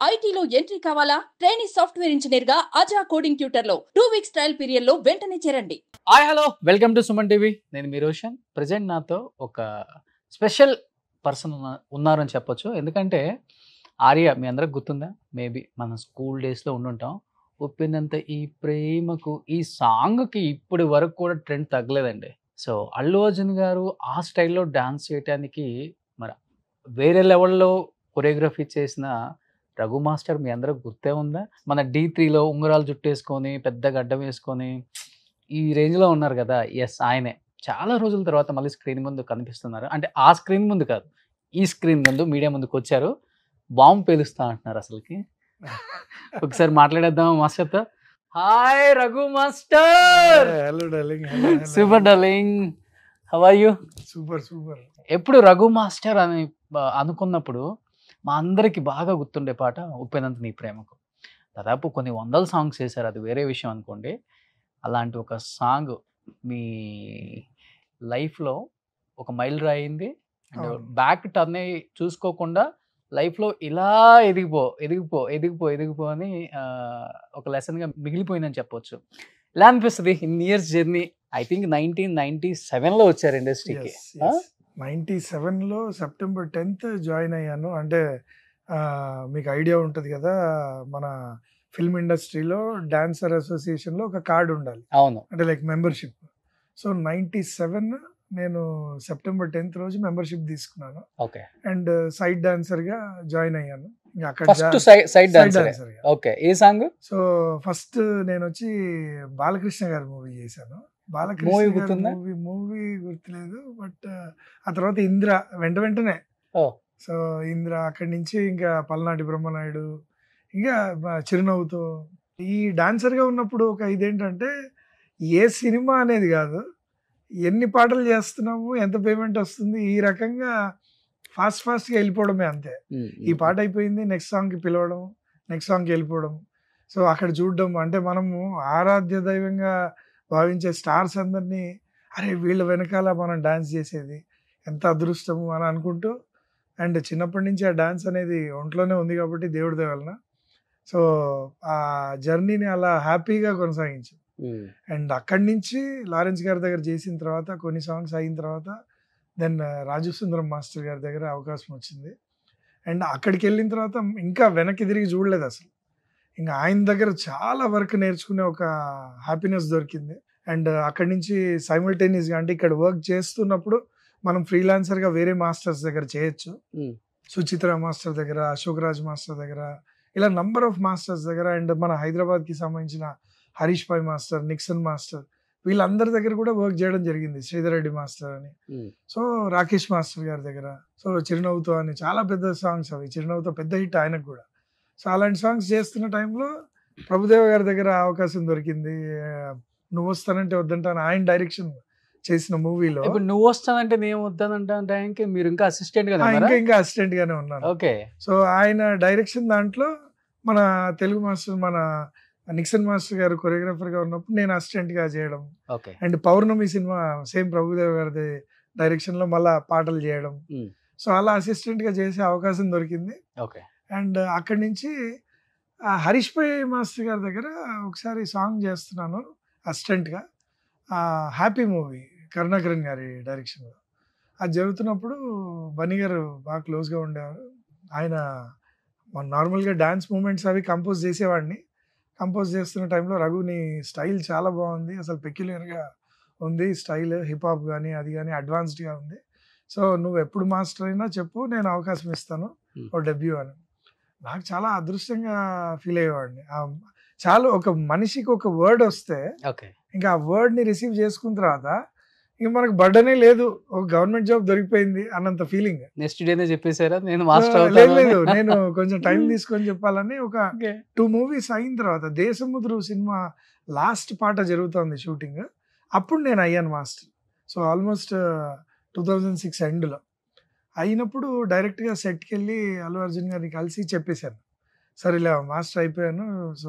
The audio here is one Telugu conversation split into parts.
ఐటీలో ఎంట్రీ కావాలా? ట్రైనింగ్ సాఫ్ట్వేర్ ఇంజనీర్ గా అజా కోడింగ్ ట్యూటర్ లో 2 వీక్స్ ట్రయల్ పీరియడ్ లో వెంటనే చేరండి. Hi hello welcome to Suman TV. నేను మీ రోషన్. ప్రజెంట్ నాతో ఒక స్పెషల్ పర్సన్ ఉన్నారని చెప్పొచ్చు. ఎందుకంటే ఆర్య మీ అందరికి గుర్తుందా? మేబీ మన స్కూల్ డేస్లో ఉండుంటాం. ఉప్పినంత ఈ ప్రేమకు ఈ సాంగ్కి ఇప్పటి వరకు కూడా ట్రెండ్ తగ్గలేదండి. సో అల్లు అర్జున్ గారు ఆ స్టైల్లో డాన్స్ చేయడానికి మరి వేరే లెవెల్లో కొరియోగ్రఫీ చేసిన రఘు మాస్టర్ మీ అందరికి గుర్తే ఉందా? మన D3లో ఉంగరాలు జుట్టేసుకొని పెద్ద గడ్డం వేసుకొని ఈ రేంజ్లో ఉన్నారు కదా. ఎస్, ఆయనే చాలా రోజుల తర్వాత మళ్ళీ స్క్రీన్ ముందు కనిపిస్తున్నారు. అంటే ఆ స్క్రీన్ ముందు కాదు, ఈ స్క్రీన్ ముందు మీడియా ముందుకు వచ్చారు. బాంబు పేలుస్తా అంటున్నారు అసలుకి. ఒకసారి మాట్లాడేద్దాం మాస్టర్తో. Hi Raghu master. Hello darling. Super darling, how are you? Super super. ఎప్పుడు రఘు మాస్టర్ అని అనుకున్నప్పుడు మా అందరికి బాగా గుర్తుండే పాట ఉప్పెనంత నీ ప్రేమకు. దాదాపు కొన్ని వందల సాంగ్స్ చేశారు, అది వేరే విషయం అనుకోండి. అలాంటి ఒక సాంగ్ మీ లైఫ్లో ఒక మైల్ రాయింది. అండ్ బ్యాక్ టర్న్ అయ్యి చూసుకోకుండా లైఫ్లో ఇలా ఎదిగిపో ఎదిగిపో ఎదిగిపో ఎదిగిపో అని ఒక లెసన్గా మిగిలిపోయిందని చెప్పొచ్చు. ఎలా అనిపిస్తుంది in years journey? I think 1997లో వచ్చారు ఇండస్ట్రీకి. 97లో సెప్టెంబర్ 10th జాయిన్ అయ్యాను. అంటే మీకు ఐడియా ఉంటుంది కదా, మన ఫిల్మ్ ఇండస్ట్రీలో డాన్సర్ అసోసియేషన్లో ఒక కార్డు ఉండాలి. అవును, అంటే లైక్ మెంబర్షిప్. సో 97 నేను సెప్టెంబర్ 10th రోజు మెంబర్షిప్ తీసుకున్నాను. ఓకే. అండ్ సైడ్ డాన్సర్గా జాయిన్ అయ్యాను. First side dancer. ఓకే, ఏ సాంగ్? సో ఫస్ట్ నేను వచ్చి బాలకృష్ణ గారి మూవీ చేశాను. Movie బాలకృష్ణ గుర్తుందా? మూవీ గుర్తులేదు, బట్ ఆ తర్వాత ఇంద్ర వెంటనే. ఓ, సో ఇంద్ర, అక్కడి నుంచి ఇంకా పల్నాటి బ్రహ్మనాయుడు, ఇంకా చిరునవ్వుతో. ఈ డాన్సర్గా ఉన్నప్పుడు ఒక ఇదేంటంటే ఏ సినిమా అనేది కాదు, ఎన్ని పాటలు చేస్తున్నాము, ఎంత పేమెంట్ వస్తుంది, ఈ రకంగా ఫాస్ట్గా వెళ్ళిపోవడమే అంతే. ఈ పాట అయిపోయింది, నెక్స్ట్ సాంగ్కి పిలవడం, నెక్స్ట్ సాంగ్కి వెళ్ళిపోవడం. సో అక్కడ చూడడం, అంటే మనము ఆరాధ్య దైవంగా భావించే స్టార్స్ అందరినీ, అరే వీళ్ళ వెనకాల మనం డాన్స్ చేసేది ఎంత అదృష్టము అని అనుకుంటూ, అండ్ చిన్నప్పటి నుంచి ఆ డాన్స్ అనేది ఒంట్లోనే ఉంది కాబట్టి దేవుడి దయ వలన సో ఆ జర్నీని అలా హ్యాపీగా కొనసాగించు. అండ్ అక్కడి నుంచి లారెన్స్ గారి దగ్గర చేసిన తర్వాత కొన్ని సాంగ్స్ అయిన తర్వాత దెన్ రాజు సుందరం మాస్టర్ గారి దగ్గర అవకాశం వచ్చింది. అండ్ అక్కడికి వెళ్ళిన తర్వాత ఇంకా వెనక్కి తిరిగి చూడలేదు అసలు. ఇంకా ఆయన దగ్గర చాలా వర్క్ నేర్చుకునే ఒక హ్యాపీనెస్ దొరికింది. అండ్ అక్కడి నుంచి సైమల్టేనియస్గా, అంటే ఇక్కడ వర్క్ చేస్తున్నప్పుడు మనం ఫ్రీలాన్సర్గా వేరే మాస్టర్స్ దగ్గర చేయొచ్చు. సుచిత్ర మాస్టర్ దగ్గర, అశోక్ రాజ్ మాస్టర్ దగ్గర, ఇలా నంబర్ ఆఫ్ మాస్టర్స్ దగ్గర. అండ్ మన హైదరాబాద్కి సంబంధించిన హరీష్ పై మాస్టర్, నిక్సన్ మాస్టర్, వీళ్ళందరి దగ్గర కూడా వర్క్ చేయడం జరిగింది. శ్రీధర్ రెడ్డి మాస్టర్ అని, సో రాకేష్ మాస్టర్ గారి దగ్గర. సో చిరునవ్వుతో అని చాలా పెద్ద సాంగ్స్ అవి. చిరునవ్వుతో పెద్ద హిట్ ఆయనకు కూడా. సో అలాంటి సాంగ్స్ చేస్తున్న టైంలో ప్రభుదేవ గారి దగ్గర అవకాశం దొరికింది. నువ్వు వస్తానంటే వద్దంటాను, ఆయన డైరెక్షన్ చేసిన మూవీలో. ఇప్పుడు నువ్వు వస్తానంటే నేను వద్దానంటే మీరు ఇంకా అసిస్టెంట్ గా ఇంకా అసిస్టెంట్ గానే ఉన్నాను. ఓకే. సో ఆయన డైరెక్షన్ దాంట్లో మన తెలుగు మాస్టర్, మన నిక్సన్ మాస్టర్ గారు కొరియోగ్రాఫర్ గా ఉన్నప్పుడు నేను అసిస్టెంట్ గా చేయడం. And Pournami cinema same Prabhudeva గారి డైరెక్షన్ లో మళ్ళా పాటలు చేయడం. సో అలా అసిస్టెంట్ గా చేసే అవకాశం దొరికింది. ఓకే. అండ్ అక్కడి నుంచి హరీష్ పై మాస్టర్ గారి దగ్గర ఒకసారి సాంగ్ చేస్తున్నాను అసిస్టెంట్గా, హ్యాపీ మూవీ కరుణాకరణ్ గారి డైరెక్షన్లో. అది జరుగుతున్నప్పుడు బన్నీ గారు బాగా క్లోజ్గా ఉండేవారు. ఆయన నార్మల్గా డ్యాన్స్ మూమెంట్స్ అవి కంపోజ్ చేసేవాడిని. కంపోజ్ చేస్తున్న టైంలో రఘుని స్టైల్ చాలా బాగుంది, అసలు పెక్యులర్గా ఉంది స్టైల్, హిప్ హాప్ కానీ అది కానీ అడ్వాన్స్డ్గా ఉంది. సో నువ్వు ఎప్పుడు మాస్టర్ అయినా చెప్పు, నేను అవకాశం ఇస్తాను ఓ డెబ్యూ అని. నాకు చాలా అదృష్టంగా ఫీల్ అయ్యేవాడిని. చాలా ఒక మనిషికి ఒక వర్డ్ వస్తే ఇంకా ఆ వర్డ్ని రిసీవ్ చేసుకున్న తర్వాత ఇంక మనకు బర్డనే లేదు, ఒక గవర్నమెంట్ జాబ్ దొరికిపోయింది అన్నంత ఫీలింగ్. నెక్స్ట్ డేనే చెప్పేశారా నేను మాస్టర్ లేదు, నేను కొంచెం టైం తీసుకొని చెప్పాలని ఒక 2 movies అయిన తర్వాత దేశముద్రు సినిమా లాస్ట్ పాట జరుగుతుంది షూటింగ్, అప్పుడు నేను అయ్యాను మాస్టర్. సో ఆల్మోస్ట్ 2006 ఎండ్లో అయినప్పుడు డైరెక్ట్గా సెట్కి వెళ్ళి అల్లు అర్జున్ గారిని కలిసి చెప్పేశాను, సరే ఇలా మాస్టర్ అయిపోయాను, సో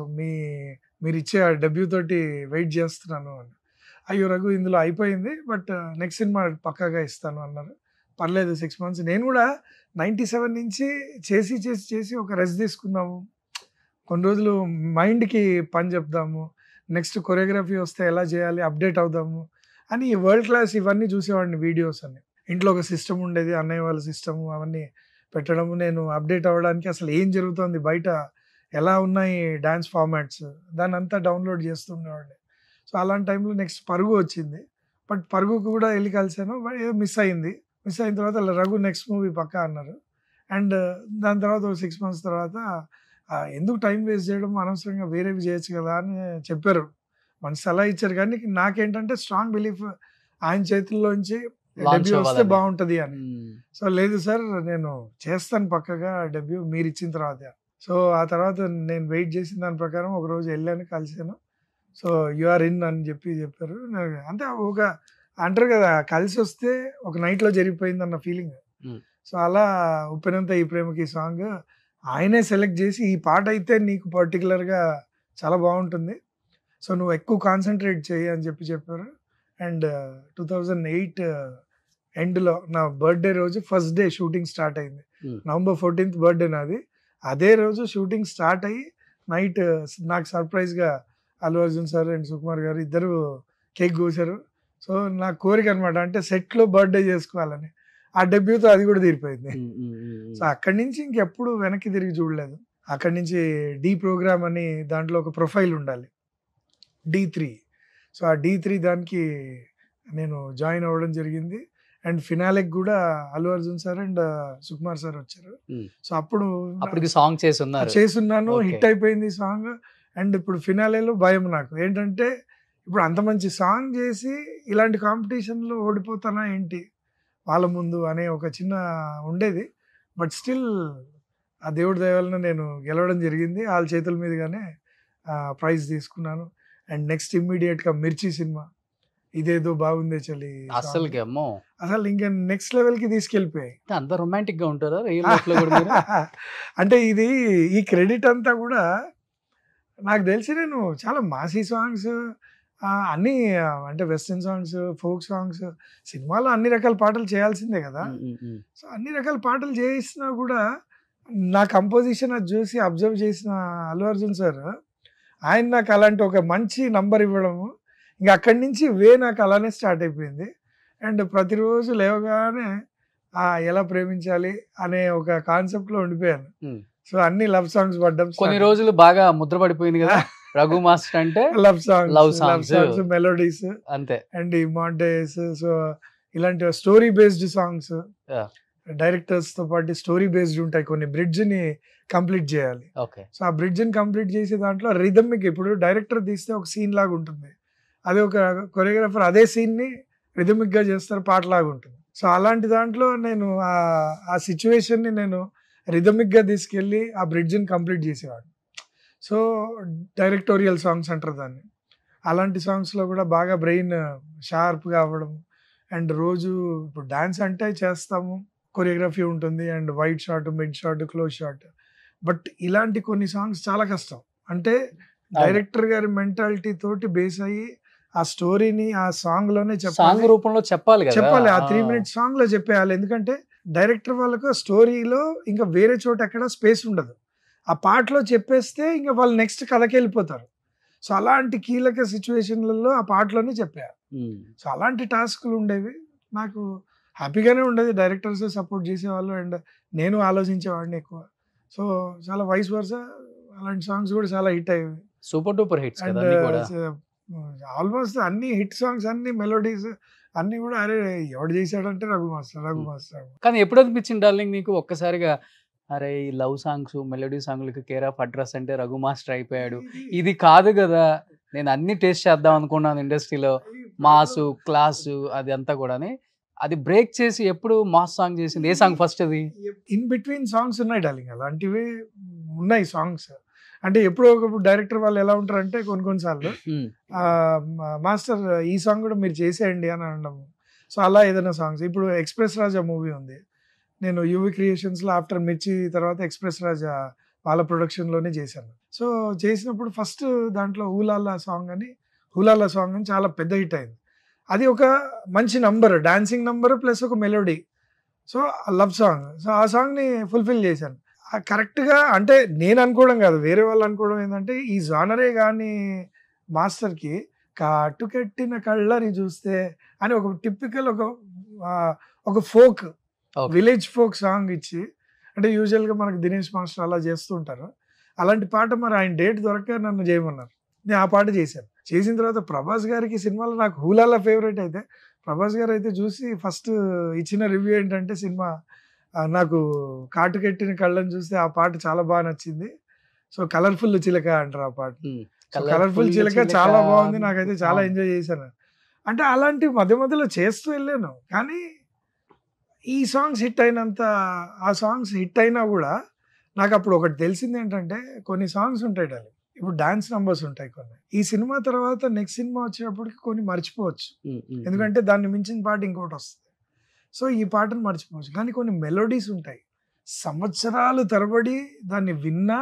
మీరు ఇచ్చే డెబ్యూ తోటి వెయిట్ చేస్తున్నాను అని. అయ్యో రఘు ఇందులో అయిపోయింది, బట్ నెక్స్ట్ సినిమా పక్కాగా ఇస్తాను అన్నారు. పర్లేదు 6 months. నేను కూడా 97 నుంచి చేసి ఒక రెస్ట్ తీసుకున్నాము. కొన్ని రోజులు మైండ్కి పని చెప్దాము, నెక్స్ట్ కొరియోగ్రఫీ వస్తే ఎలా చేయాలి, అప్డేట్ అవుదాము అని వరల్డ్ క్లాస్ ఇవన్నీ చూసేవాడిని వీడియోస్ అన్ని. ఇంట్లో ఒక సిస్టమ్ ఉండేది, అన్నయ్య వాళ్ళ సిస్టమ్ అవన్నీ పెట్టడము. నేను అప్డేట్ అవ్వడానికి అసలు ఏం జరుగుతుంది బయట, ఎలా ఉన్నాయి డ్యాన్స్ ఫార్మాట్స్, దాన్ని అంతా డౌన్లోడ్ చేస్తుండేవాడిని. సో అలాంటి టైంలో నెక్స్ట్ పరుగు వచ్చింది. బట్ పరుగుకు కూడా వెళ్ళి కలిసాను, ఏదో మిస్ అయింది. మిస్ అయిన తర్వాత రఘు నెక్స్ట్ మూవీ పక్కా అన్నారు. అండ్ దాని తర్వాత 6 months తర్వాత ఎందుకు టైం వేస్ట్ చేయడం, అనవసరంగా వేరేవి చేయొచ్చు కదా అని చెప్పారు. మంచి సలహా ఇచ్చారు. కానీ నాకేంటంటే స్ట్రాంగ్ బిలీఫ్ ఆయన చేతుల్లోంచి డెబ్యూ వస్తే బాగుంటుంది అని. సో లేదు సార్ నేను చేస్తాను పక్కగా డెబ్యూ మీరు ఇచ్చిన తర్వాత. సో ఆ తర్వాత నేను వెయిట్ చేసిన దాని ప్రకారం ఒక రోజు వెళ్ళాను, కలిసాను. సో యు ఆర్ ఇన్ అని చెప్పారు. అంటే ఒక అంటారు కదా, కలిసి వస్తే ఒక నైట్లో జరిగిపోయింది అన్న ఫీలింగ్. సో అలా ఉప్పెనంత ఈ ప్రేమకి సాంగ్ ఆయనే సెలెక్ట్ చేసి, ఈ పాట అయితే నీకు పర్టికులర్గా చాలా బాగుంటుంది, సో నువ్వు ఎక్కువ కాన్సన్ట్రేట్ చేయి అని చెప్పారు. అండ్ 2008 ఎండ్లో నా బర్త్డే రోజు ఫస్ట్ డే షూటింగ్ స్టార్ట్ అయింది. November 14th బర్త్డే నాది. అదే రోజు షూటింగ్ స్టార్ట్ అయ్యి నైట్ నాకు సర్ప్రైజ్గా అల్లు అర్జున్ సార్ అండ్ సుకుమార్ గారు ఇద్దరు కేక్ కోసారు. సో నా కోరిక అనమాట, అంటే సెట్లో బర్త్డే చేసుకోవాలని. ఆ డెబ్యూతో అది కూడా తీరిపోయింది. సో అక్కడి నుంచి ఇంకెప్పుడు వెనక్కి తిరిగి చూడలేదు. అక్కడి నుంచి డి ప్రోగ్రామ్ అని దాంట్లో ఒక ప్రొఫైల్ ఉండాలి, D3. సో ఆ D3 దానికి నేను జాయిన్ అవ్వడం జరిగింది. అండ్ ఫినాలెకి కూడా Allu Arjun sir and Sukumar sir వచ్చారు. సో అప్పుడు సాంగ్ చేసున్నాను, హిట్ అయిపోయింది సాంగ్. అండ్ ఇప్పుడు ఫినాలేలో భయం నాకు ఏంటంటే, ఇప్పుడు అంత మంచి సాంగ్ చేసి ఇలాంటి కాంపిటీషన్లో ఓడిపోతానా ఏంటి వాళ్ళ ముందు అనే ఒక చిన్న ఉండేది. బట్ స్టిల్ ఆ దేవుడి దయ వలన నేను గెలవడం జరిగింది. వాళ్ళ చేతుల మీదుగానే ప్రైజ్ తీసుకున్నాను. అండ్ నెక్స్ట్ ఇమ్మీడియట్గా మిర్చి సినిమా, ఇదేదో బాగుందే చలి, అసలు ఇంకా నెక్స్ట్ లెవెల్కి తీసుకెళ్ళిపోయాయి. అంత రొమాంటిక్గా ఉంటారా అంటే ఈ క్రెడిట్ అంతా కూడా నాకు తెలిసి, నేను చాలా మాసీ సాంగ్స్ అన్నీ, అంటే వెస్టర్న్ సాంగ్స్, ఫోక్ సాంగ్స్, సినిమాలో అన్ని రకాల పాటలు చేయాల్సిందే కదా. సో అన్ని రకాల పాటలు చేసినా కూడా నా కంపోజిషన్ అది చూసి అబ్జర్వ్ చేసిన అల్లు అర్జున్ సార్, ఆయన నాకు అలాంటి ఒక మంచి నంబర్ ఇవ్వడము, ఇంకా అక్కడి నుంచి నాకు అలానే స్టార్ట్ అయిపోయింది. అండ్ ప్రతిరోజు లేవగానే ఎలా ప్రేమించాలి అనే ఒక కాన్సెప్ట్లో ఉండిపోయాను. సో అన్ని లవ్ సాంగ్స్ పడ్డం, కొన్ని రోజులు బాగా ముద్ర పడిపోయింది కదా రఘు మాస్టర్ అంటే. లవ్ సాంగ్స్, మెలోడీస్ అంతే. అండ్ ఈ మాంటేజ్, సో ఇలాంటి స్టోరీ బేస్డ్ సాంగ్స్, డైరెక్టర్స్ తో పాటు స్టోరీ బేస్డ్ ఉంటాయి. కొన్ని బ్రిడ్జ్ ని కంప్లీట్ చేయాలి. సో ఆ బ్రిడ్జ్ ని కంప్లీట్ చేసే దాంట్లో రిథమిక్, ఇప్పుడు డైరెక్టర్ తీస్తే ఒక సీన్ లాగా ఉంటుంది, అదే ఒక కొరియోగ్రాఫర్ అదే సీన్ ని రిథమిక్ గా చేస్తారు, పాట లాగా ఉంటుంది. సో అలాంటి దాంట్లో నేను ఆ సిచ్యువేషన్ ని నేను రిథమిక్ గా తీసుకెళ్ళి ఆ బ్రిడ్జ్ ని కంప్లీట్ చేసేవాడు. సో డైరెక్టోరియల్ సాంగ్స్ అంటారు దాన్ని. అలాంటి సాంగ్స్లో కూడా బాగా బ్రెయిన్ షార్ప్గా అవ్వడం. అండ్ రోజు ఇప్పుడు డ్యాన్స్ అంటే చేస్తాము, కొరియోగ్రఫీ ఉంటుంది, and white shot, mid shot, close shot. But ఇలాంటి కొన్ని సాంగ్స్ చాలా కష్టం. అంటే డైరెక్టర్ గారి మెంటాలిటీ తోటి బేస్ అయ్యి ఆ స్టోరీని ఆ సాంగ్ లోనే చెప్పాలి, రూపంలో చెప్పాలి. ఆ 3 minute సాంగ్ లో చెప్పేయాలి. ఎందుకంటే డైరెక్టర్ వాళ్ళకు స్టోరీలో ఇంకా వేరే చోట ఎక్కడ స్పేస్ ఉండదు. ఆ పాటలో చెప్పేస్తే ఇంకా వాళ్ళు నెక్స్ట్ కథకి వెళ్ళిపోతారు. సో అలాంటి కీలక సిచ్యువేషన్లలో ఆ పాటలోనే చెప్పారు. సో అలాంటి టాస్క్లు ఉండేవి. నాకు హ్యాపీగానే ఉండేది, డైరెక్టర్స్ సపోర్ట్ చేసేవాళ్ళు అండ్ నేను ఆలోచించేవాడిని ఎక్కువ. సో చాలా వైస్ వర్సా అలాంటి సాంగ్స్ కూడా చాలా హిట్ అయ్యేవి, సూపర్ డూపర్ హిట్స్. ఆల్మోస్ట్ అన్ని హిట్ సాంగ్స్, అన్ని మెలోడీస్ అన్ని కూడా అరే ఎవడు చేశాడంటే రఘు మాస్టర్. కానీ ఎప్పుడు అనిపించింది డార్లింగ్ నీకు ఒక్కసారిగా, అరే ఈ లవ్ సాంగ్స్, మెలోడీ సాంగ్లకి కేర్ ఆఫ్ అడ్రస్ అంటే రఘు మాస్టర్ అయిపోయాడు, ఇది కాదు కదా, నేను అన్ని టేస్ట్ చేద్దాం అనుకున్నాను ఇండస్ట్రీలో, మాసు క్లాసు అది అంతా కూడా, అది బ్రేక్ చేసి ఎప్పుడు మాస్ సాంగ్ చేసింది? ఏ సాంగ్ ఫస్ట్? అది ఇన్ బిట్వీన్ సాంగ్స్ ఉన్నాయి డార్లింగ్, అలాంటివి ఉన్నాయి సాంగ్స్. అంటే ఎప్పుడో ఒకప్పుడు డైరెక్టర్ వాళ్ళు ఎలా ఉంటారంటే కొన్నిసార్లు మాస్టర్ ఈ సాంగ్ కూడా మీరు చేసేయండి అని అనడం. సో అలా ఏదైనా సాంగ్స్, ఇప్పుడు ఎక్స్ప్రెస్ రాజా మూవీ ఉంది, నేను యూవి క్రియేషన్స్లో ఆఫ్టర్ మిర్చి తర్వాత ఎక్స్ప్రెస్ రాజా వాళ్ళ ప్రొడక్షన్లోనే చేశాను. సో చేసినప్పుడు ఫస్ట్ దాంట్లో హూలాలా సాంగ్ అని చాలా పెద్ద హిట్ అయింది. అది ఒక మంచి నంబర్, డాన్సింగ్ నంబర్ ప్లస్ ఒక melody. So love song. So ఆ సాంగ్ని ఫుల్ఫిల్ చేశాను. కరెక్ట్గా అంటే నేను అనుకోవడం కాదు, వేరే వాళ్ళు అనుకోవడం ఏంటంటే ఈ జానరే కానీ మాస్టర్కి కాటుకెట్టిన కళ్ళని చూస్తే అని ఒక టిపికల్ ఒక ఫోక్ విలేజ్ ఫోక్ సాంగ్ ఇచ్చి, అంటే యూజువల్గా మనకు దినేష్ మాస్టర్ అలా చేస్తూ ఉంటారు. అలాంటి పాట మరి ఆయన డేట్ దొరక నన్ను చేయమన్నారు. నేను ఆ పాట చేశాను. చేసిన తర్వాత ప్రభాస్ గారికి సినిమాలో నాకు హూలాలా ఫేవరెట్ అయితే, ప్రభాస్ గారు అయితే చూసి ఫస్ట్ ఇచ్చిన రివ్యూ ఏంటంటే సినిమా నాకు కాటుకెట్టిన కళ్ళని చూస్తే ఆ పాట చాలా బాగా నచ్చింది. సో కలర్ఫుల్ చిలక అంటారు ఆ పాట. కలర్ఫుల్ చిలక చాలా బాగుంది, నాకైతే చాలా ఎంజాయ్ చేశాను. అంటే అలాంటి మధ్య మధ్యలో చేస్తూ వెళ్ళాను. కానీ ఈ సాంగ్స్ హిట్ అయినంత, ఆ సాంగ్స్ హిట్ అయినా కూడా నాకు అప్పుడు ఒకటి తెలిసింది ఏంటంటే, కొన్ని సాంగ్స్ ఉంటాయి డాలి, ఇప్పుడు డాన్స్ నంబర్స్ ఉంటాయి కొన్ని. ఈ సినిమా తర్వాత నెక్స్ట్ సినిమా వచ్చేటప్పటికి కొన్ని మర్చిపోవచ్చు, ఎందుకంటే దాన్ని మించిన పాట ఇంకోటి వస్తుంది. సో ఈ పాటను మర్చిపోవచ్చు. కానీ కొన్ని మెలోడీస్ ఉంటాయి, సంవత్సరాలు తరబడి దాన్ని విన్నా,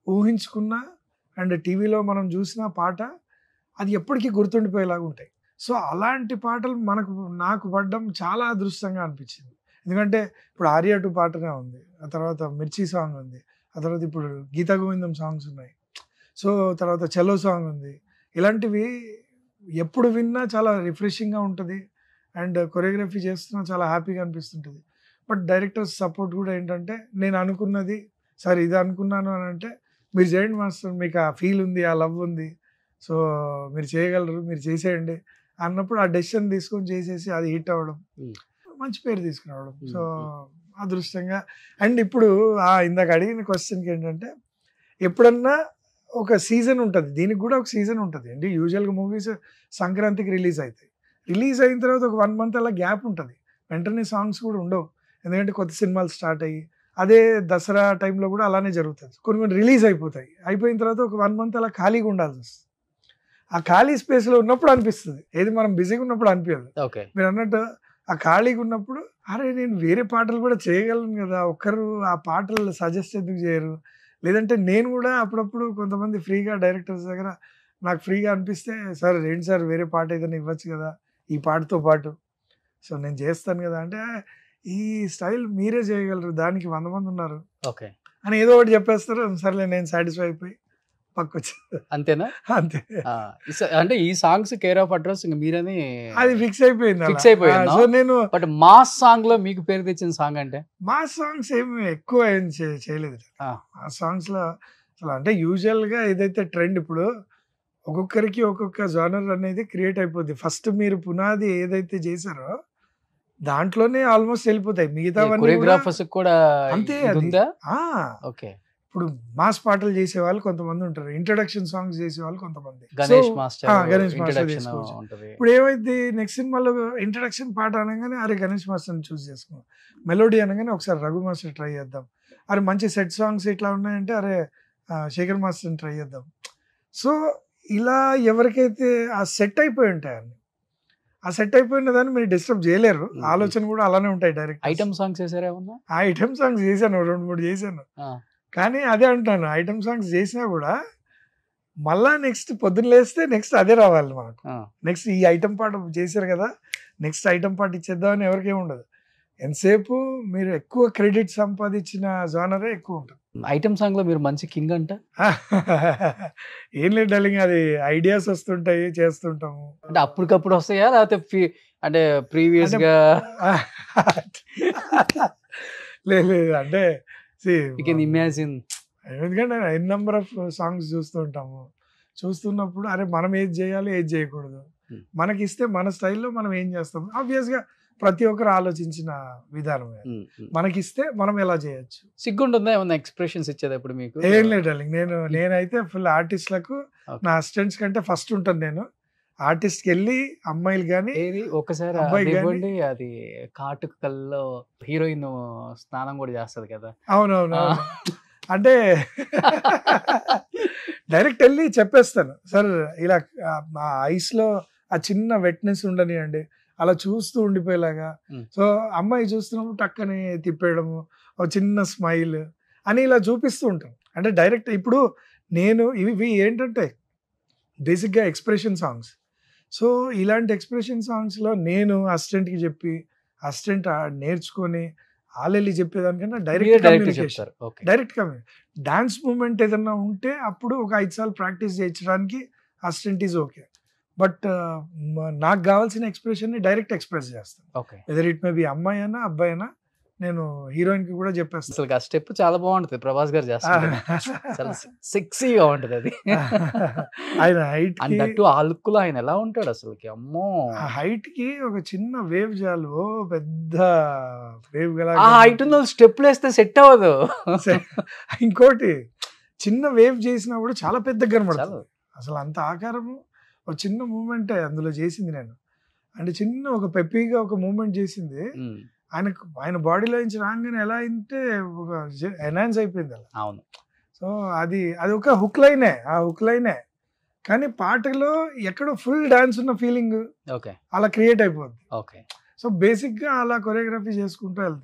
ఊహించుకున్నా, అండ్ టీవీలో మనం చూసిన పాట అది ఎప్పటికీ గుర్తుండిపోయేలాగా ఉంటాయి. సో అలాంటి పాటలు నాకు పడ్డం చాలా అదృష్టంగా అనిపించింది. ఎందుకంటే ఇప్పుడు ఆర్య 2 పాటనే ఉంది, ఆ తర్వాత మిర్చి సాంగ్ ఉంది, ఆ తర్వాత ఇప్పుడు గీతా గోవిందం సాంగ్స్ ఉన్నాయి, సో తర్వాత చలో సాంగ్ ఉంది. ఇలాంటివి ఎప్పుడు విన్నా చాలా రిఫ్రెషింగ్గా ఉంటుంది, అండ్ కొరియోగ్రఫీ చేస్తున్నా చాలా హ్యాపీగా అనిపిస్తుంటుంది. బట్ డైరెక్టర్స్ సపోర్ట్ కూడా ఏంటంటే, నేను అనుకున్నది సరే ఇది అనుకున్నాను అని అంటే, మీరు చేయండి మాస్టర్, మీకు ఆ ఫీల్ ఉంది, ఆ లవ్ ఉంది, సో మీరు చేయగలరు, మీరు చేసేయండి అన్నప్పుడు ఆ డెసిషన్ తీసుకొని చేసేసి అది హిట్ అవ్వడం, మంచి పేరు తీసుకురావడం. సో అదృష్టంగా. అండ్ ఇప్పుడు ఇందాక అడిగిన క్వశ్చన్కి ఏంటంటే, ఎప్పుడన్నా ఒక సీజన్ ఉంటుంది, దీనికి కూడా ఒక సీజన్ ఉంటుంది అండి. యూజువల్గా మూవీస్ సంక్రాంతికి రిలీజ్ అవుతాయి, రిలీజ్ అయిన తర్వాత ఒక 1 month అలా గ్యాప్ ఉంటుంది, వెంటనే సాంగ్స్ కూడా ఉండవు, ఎందుకంటే కొత్త సినిమాలు స్టార్ట్ అయ్యి. అదే దసరా టైంలో కూడా అలానే జరుగుతుంది, కొన్ని రిలీజ్ అయిపోతాయి, అయిపోయిన తర్వాత ఒక 1 month అలా ఖాళీగా ఉండాల్సి వస్తుంది. ఆ ఖాళీ స్పేస్లో ఉన్నప్పుడు అనిపిస్తుంది, ఏది మనం బిజీగా ఉన్నప్పుడు అనిపించదు. మీరు అన్నట్టు ఆ ఖాళీగా ఉన్నప్పుడు అరే నేను వేరే పాటలు కూడా చేయగలను కదా, ఒక్కరు ఆ పాటలు సజెస్ట్ ఎందుకు చేయరు, లేదంటే నేను కూడా అప్పుడప్పుడు కొంతమంది ఫ్రీగా డైరెక్టర్స్ దగ్గర నాకు ఫ్రీగా అనిపిస్తే, సార్ ఏంటి సార్ వేరే పాట ఏదైనా ఇవ్వచ్చు కదా ఈ పాటతో పాటు, సో నేను చేస్తాను కదా అంటే, ఈ స్టైల్ మీరే చేయగలరు, దానికి 100 మంది ఉన్నారు అని ఏదో ఒకటి చెప్పేస్తారు. సర్లే నేను సాటిస్ఫై అయిపోయి పక్కొచ్చు, అంతేనా? అంతే. అంటే ఈ సాంగ్స్ కేర్ ఆఫ్ అడ్రస్ ఇంకా మీరని అది ఫిక్స్ అయిపోయింది. సో నేను బట్ మాస్ సాంగ్ లో మీకు పేరు తెచ్చిన సాంగ్ అంటే, మాస్ సాంగ్స్ ఏమి ఎక్కువ ఏం చేయలేదు. ఆ సాంగ్స్ లో అసలు అంటే యూజువల్ గా ఏదైతే ట్రెండ్, ఇప్పుడు ఒక్కొక్కరికి ఒక్కొక్క జానర్ అనేది క్రియేట్ అయిపోద్ది. ఫస్ట్ మీరు పునాది ఏదైతే చేశారో దాంట్లోనే ఆల్మోస్ట్ వెళ్ళిపోతాయి, మిగతా కొరియోగ్రాఫర్స్ కూడా అంతే. ఓకే, ఇప్పుడు మాస్ పాటలు చేసే వాళ్ళు కొంతమంది ఉంటారు, ఇంట్రడక్షన్ సాంగ్స్ చేసే వాళ్ళు కొంతమంది, గణేష్ మాస్టర్ చేసుకోవచ్చు. ఇప్పుడు ఏమైంది, నెక్స్ట్ సినిమాలో ఇంట్రడక్షన్ పాట అనగానే అరే గణేష్ మాస్టర్ని చూస్ చేసుకున్నాం, మెలోడీ అనగానే ఒకసారి రఘు మాస్టర్ ట్రై చేద్దాం, అరే మంచి సెట్ సాంగ్స్ ఇట్లా ఉన్నాయంటే అరే శేఖర్ మాస్టర్ని ట్రై చేద్దాం. సో ఇలా ఎవరికైతే ఆ సెట్ అయిపోయి ఉంటాయని, ఆ సెట్ అయిపోయిన దాన్ని మీరు డిస్టర్బ్ చేయలేరు, ఆలోచన కూడా అలానే ఉంటాయి. డైరెక్ట్ ఐటమ్ సాంగ్స్ చేసారా ఏమన్నా? ఆ ఐటమ్ సాంగ్స్ చేశాను, 2-3 చేశాను. కానీ అదే అంటాను, ఐటమ్ సాంగ్స్ చేసినా కూడా మళ్ళా నెక్స్ట్ పొద్దున్న లేస్తే నెక్స్ట్ అదే రావాలి మనకు. నెక్స్ట్ ఈ ఐటమ్ పాట చేశారు కదా, నెక్స్ట్ ఐటమ్ పాట ఇచ్చేద్దామని ఎవరికేం ఉండదు. ఎంతసేపు మీరు ఎక్కువ క్రెడిట్ సంపాదించిన జానరే ఎక్కువ ఉంటుంది. ఐటమ్ సాంగ్ లో మీరు మంచి కింగ్ అంట. ఏం లేదు డార్లింగ్, అది ఐడియాస్ వస్తుంటాయి, చేస్తుంటాము. అంటే అప్పటికప్పుడు వస్తాయా, లేకపోతే అంటే ప్రీవియస్ గా? లేదు అంటే ఇమాజిన్, ఎందుకంటే ఎన్ నెంబర్ ఆఫ్ సాంగ్స్ చూస్తూ ఉంటాము, చూస్తున్నప్పుడు అరే మనం ఏది చేయాలి ఏది చేయకూడదు, మనకి ఇస్తే మన స్టైల్లో మనం ఏం చేస్తాం. ఆబ్వియస్గా ప్రతి ఒక్కరు ఆలోచించిన విధానం, మనకిస్తే మనం ఎలా చేయొచ్చు. సిగ్గుంటుందా ఏమన్నా ఎక్స్ప్రెషన్స్ ఇచ్చేటప్పుడు మీకు? ఏం లేదు డార్లింగ్, నేనైతే ఫుల్ ఆర్టిస్ట్లకు నా అసిస్టెంట్స్ కంటే ఫస్ట్ ఉంటాను. నేను ఆర్టిస్ట్కి వెళ్ళి అమ్మాయిలు కానీ ఒకసారి అది కాటుక కల్లో హీరోయిన్ స్నానం కూడా చేస్తుంది కదా. అవునవును, అంటే డైరెక్ట్ వెళ్ళి చెప్పేస్తాను, సార్ ఇలా మా ఐస్లో ఆ చిన్న వెట్నెస్ ఉండనియండి, అలా చూస్తూ ఉండిపోయేలాగా. సో అమ్మాయి చూస్తున్నప్పుడు టక్కని తిప్పేయడము, ఒక చిన్న స్మైల్ అని ఇలా చూపిస్తూ ఉంటాం. అంటే డైరెక్ట్ ఇప్పుడు నేను ఇవి ఏంటంటే బేసిక్గా ఎక్స్ప్రెషన్ సాంగ్స్. సో ఇలాంటి ఎక్స్ప్రెషన్ సాంగ్స్లో నేను అసిస్టెంట్కి చెప్పి అసిస్టెంట్ నేర్చుకొని వాళ్ళెళ్ళి చెప్పేదానికన్నా డైరెక్ట్ డైరెక్ట్ కమ్యూనికేషన్, చెప్తారు. ఓకే. డైరెక్ట్ డాన్స్ మూమెంట్ ఏదన్నా ఉంటే అప్పుడు ఒక 5 సార్లు ప్రాక్టీస్ చేయించడానికి అసిస్టెంట్ ఈజ్ ఓకే. బట్ నాకు కావాల్సిన ఎక్స్ప్రెషన్ని డైరెక్ట్ ఎక్స్ప్రెస్ చేస్తాను. Okay. Whether it may be అమ్మాయి అయినా అబ్బాయి అయినా నేను హీరోయిన్కి కూడా చెప్పేస్తాను. అసలు ఆ స్టెప్ చాలా బాగుంటది ప్రభాస్ గారు చేస్తారు. చాలా సెక్సీగా ఉంటది అది. ఆయన హైట్ అండ్ దట్టు ఆ లుక్ లో ఆయన ఎలా ఉంటాడు అసలుకి, అమ్మో. ఆ హైట్ కి ఒక చిన్న వేవ్ చాలు, ఓ పెద్ద వేవ్ గల ఆ హైట్ ఉన్న స్టెప్లు వేస్తే సెట్ అవ్వదు. ఇంకోటి చిన్న వేవ్ చేసినా కూడా చాలా పెద్దగా చాలా. కనబడుతుంది. అసలు అంత ఆకారము ఒక చిన్న మూమెంటే అందులో చేసింది నేను. అంటే చిన్న ఒక పెప్పీగా ఒక మూమెంట్ చేసింది ఉమ్, ఆయన బాడీలో నుంచి రాగానే ఎలా అంటే ఒక ఎన్హాన్స్ అయిపోయింది అలా. అవును. సో అది ఒక హుక్ లైనే, ఆ హుక్ లైనే, కానీ పాటలో ఎక్కడో ఫుల్ డాన్స్ ఉన్న ఫీలింగ్ ఓకే. అలా క్రియేట్ అయిపోద్ది. ఓకే. సో బేసిక్గా అలా కొరియోగ్రఫీ చేసుకుంటూ వెళ్తాను.